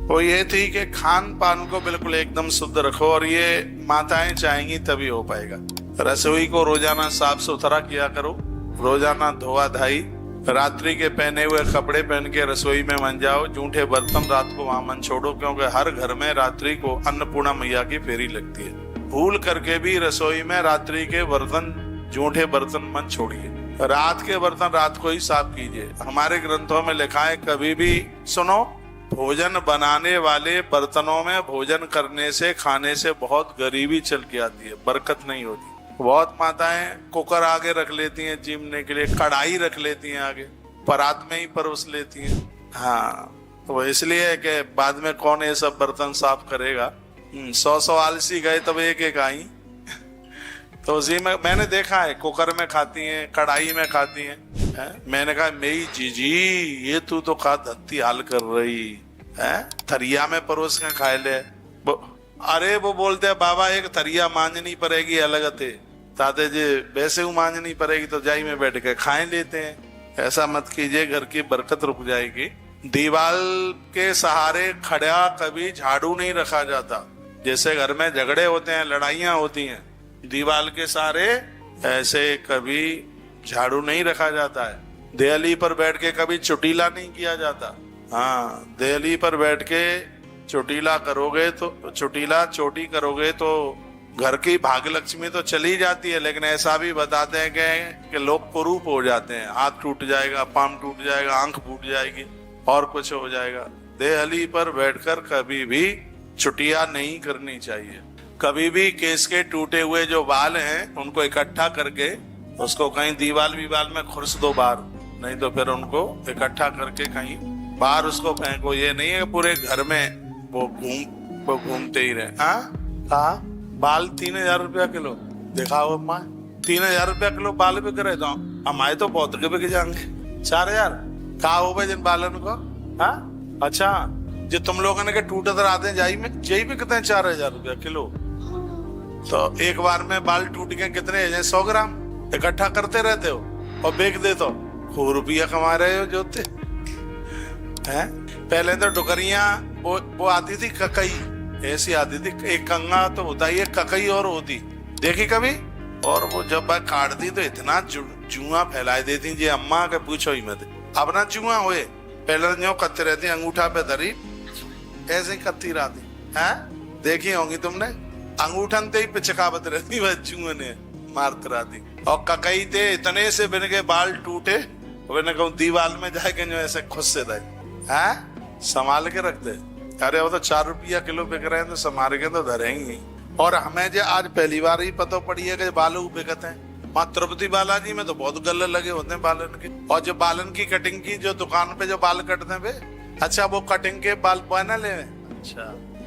वो ये थी कि खान पान को बिल्कुल एकदम शुद्ध रखो, और ये माताएं चाहेंगी तभी हो पाएगा। रसोई को रोजाना साफ सुथरा किया करो, रोजाना धोआ धाई, रात्रि के पहने हुए कपड़े पहन के रसोई में मन जाओ, जूठे बर्तन रात को वहां मन छोड़ो, क्योंकि हर घर में रात्रि को अन्नपूर्णा मैया की फेरी लगती है। भूल करके भी रसोई में रात्रि के बर्तन, जूठे बर्तन मन छोड़िए, रात के बर्तन रात को ही साफ कीजिए। हमारे ग्रंथों में लिखा है, कभी भी सुनो, भोजन बनाने वाले बर्तनों में भोजन करने से, खाने से बहुत गरीबी चल के आती है, बरकत नहीं होती। बहुत माताएं कुकर आगे रख लेती हैं जीमने के लिए, कढ़ाई रख लेती हैं आगे, परात में ही परोस लेती हैं। हाँ, तो इसलिए कि बाद में कौन ये सब बर्तन साफ करेगा। 100 आलसी गए तब एक एक आई। तो उसी में मैंने देखा है, कुकर में खाती हैं, कढ़ाई में खाती हैं। मैंने कहा, मेरी जीजी ये तू तो खा धत्ती हाल कर रही है, थरिया में परोस के खाए ले। अरे वो बोलते हैं, बाबा एक थरिया मांजनी पड़ेगी अलग थे, ताते जी वैसे ही मांजनी पड़ेगी तो जाई में बैठ के खाए लेते हैं। ऐसा मत कीजिए, घर की बरकत रुक जाएगी। दीवार के सहारे खड़ा कभी झाड़ू नहीं रखा जाता। जैसे घर में झगड़े होते हैं, लड़ाइयां होती हैं, दीवार के सहारे ऐसे कभी झाड़ू नहीं रखा जाता है। देहली पर बैठ के कभी चुटीला नहीं किया जाता। हाँ, देहली पर बैठ के चोटीला करोगे तो, चोटीला चोटी करोगे तो घर की भाग्यलक्ष्मी तो चली जाती है, लेकिन ऐसा भी बताते हैं कि लोग कुरूप हो जाते हैं, हाथ टूट जाएगा, पाम टूट जाएगा, आंख फूट जाएगी और कुछ हो जाएगा। देहली पर बैठकर कभी भी छुट्टियां नहीं करनी चाहिए। कभी भी केस के टूटे हुए जो बाल हैं उनको इकट्ठा करके उसको कहीं दीवार में खुरस दो बाहर, नहीं तो फिर उनको इकट्ठा करके कहीं बाहर उसको फेंको। ये नहीं है पूरे घर में वो घूमते ही रहे। हाँ, बाल 3000 रुपया किलो दिखाओ अम्मा, 3000 रुपया किलो बाल बिक रहे तो हमारे तो बहुत के बिक जाएंगे। 4000 कहा हो भाई जिन बालन को। हाँ, अच्छा, जो तुम लोगों ने के टूटे आते हैं जाई में यही बिकते हैं 4000 रुपया किलो। तो एक बार में बाल टूट गए कितने, 100 ग्राम इकट्ठा करते रहते हो और बेच दे तो खूब रुपया कमा रहे हो जोते हैं। पहले तो डुकरियां वो आती थी, ककई ऐसी आती थी, एक कंगा तो होता ही है, ककई और होती देखी कभी। और वो जब मैं काटती तो इतना जुआ फैला देती जी, अम्मा के पूछो ही मत। अब ना जुआ हुए, पहले जो कत्ते रहती, अंगूठा पे धरी ऐसे ही कत्ती रहती है, देखी होंगी तुमने, अंगूठन ते ही पिचकावत रहती वह जुए ने मारत रहती। और ककई थे इतने से बिन के बाल टूटे, मैंने कहूँ दीवार में जाके जो ऐसे खुद से रहे संभाल के रखते। अरे वो तो 4 रुपया किलो बिक रहे हैं तो संभाल के तो धरेंगे। और हमें जो आज पहली बार ही पता पड़ी है कि बालू बिकते हैं। माँ तिरुपति बालाजी में तो बहुत गल्ले लगे होते हैं बालन के। और जो बालन की कटिंग की जो दुकान पे जो बाल कटते हैं वे, अच्छा वो कटिंग के बाल पहना ले, अच्छा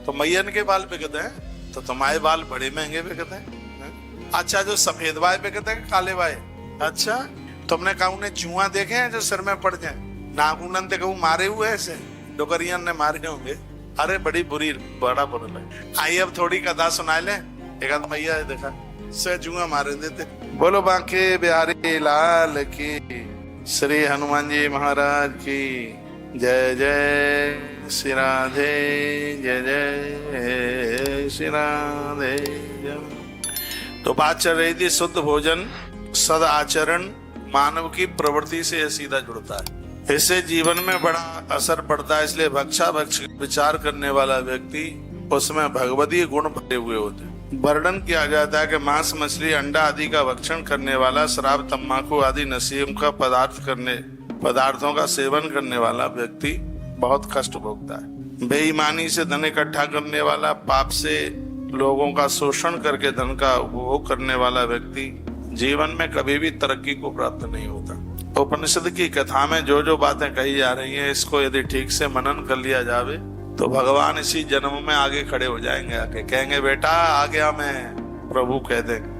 तो मैयन के बाल बिकते हैं, तो तुम्हारे बाल बड़े महंगे बिकते हैं। अच्छा, जो सफेद बाल बिकते हैं काले बाल, अच्छा तुमने कहा उन्हें जुआ देखे हैं जो सिर में पड़ जाए, नाखूनन ते कहूँ मारे हुए ऐसे डोकरियन ने मारे होंगे। अरे बड़ी बड़ा बुरा लगे। आइए अब थोड़ी कथा सुना ले, एक आध मैया देखा से जुआ मारे देते। बोलो बांके बिहारी लाल की, श्री हनुमान जी महाराज की जय जय श्री राधे, जय जय श्री राधे। तो बात चल रही थी शुद्ध भोजन सद आचरण मानव की प्रवृत्ति से सीधा जुड़ता है, इससे जीवन में बड़ा असर पड़ता है। इसलिए भक्षा भक्ष विचार करने वाला व्यक्ति उसमें भगवतीय गुण भरे हुए होते हैं। वर्णन किया जाता है कि मांस मछली अंडा आदि का भक्षण करने वाला, शराब तंबाकू आदि नशीम का पदार्थों का सेवन करने वाला व्यक्ति बहुत कष्ट भोगता है। बेईमानी से धन इकट्ठा करने वाला, पाप से लोगों का शोषण करके धन का उपभोग करने वाला व्यक्ति जीवन में कभी भी तरक्की को प्राप्त नहीं होता। उपनिषद की कथा में जो जो बातें कही जा रही हैं, इसको यदि ठीक से मनन कर लिया जावे तो भगवान इसी जन्म में आगे खड़े हो जाएंगे, आके कहेंगे बेटा आ गया मैं, प्रभु कह देंगे।